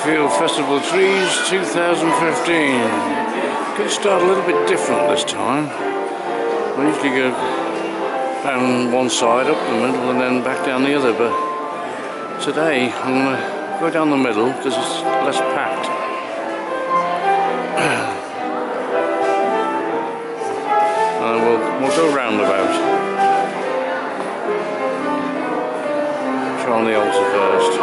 Wakefield Festival Trees 2015. Going to start a little bit different this time. I usually go down one side, up the middle, and then back down the other, but today I'm going to go down the middle because it's less packed. And we'll go roundabout. Try on the altar first.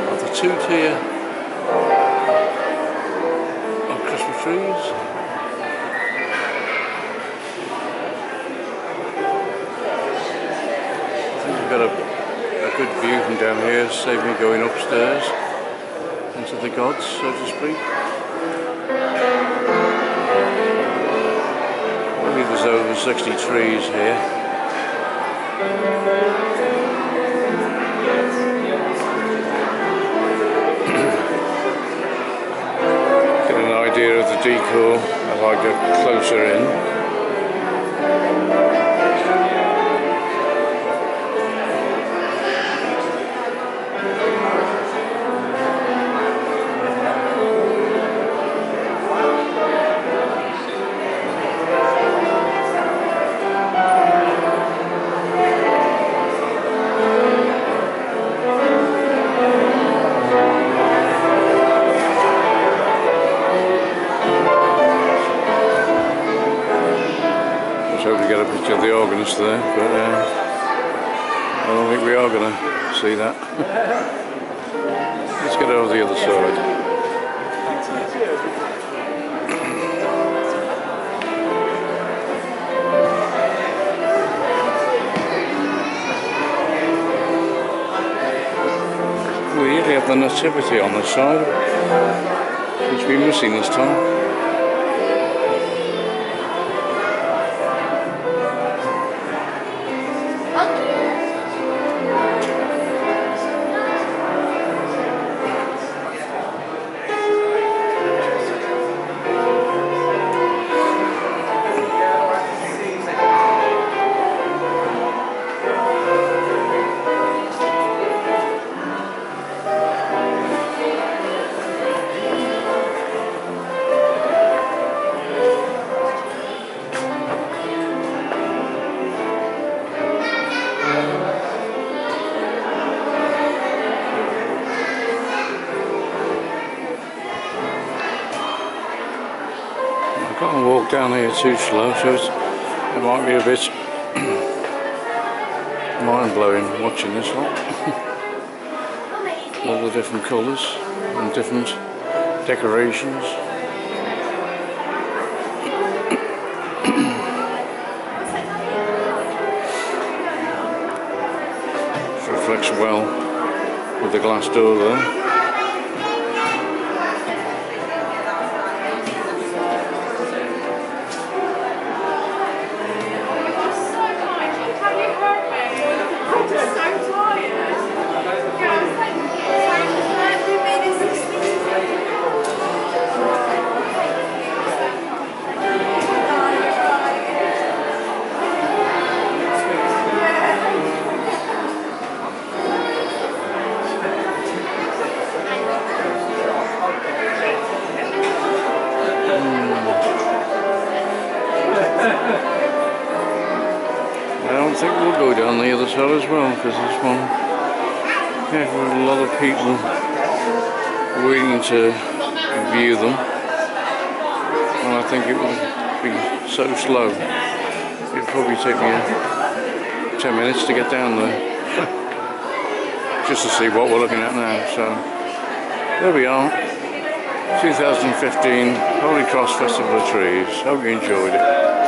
Of the two-tier of Christmas trees. I think we've got a good view from down here, save me going upstairs into the gods, so to speak. I believe there's over 60 trees here. Of the decor as I get closer in. Hope to get a picture of the organist there, but I don't think we are going to see that. Let's get over the other side. We usually have the Nativity on this side, which we're missing this time. I can't walk down here too slow, so it might be a bit mind-blowing watching this lot. All the different colours and different decorations. It reflects well with the glass door there. think we'll go down the other side as well, because there's one heck of a lot of people waiting to view them, and I think it would be so slow it'd probably take me 10 minutes to get down there just to see what we're looking at now. So there we are, 2015 Holy Cross Festival of Trees. Hope you enjoyed it.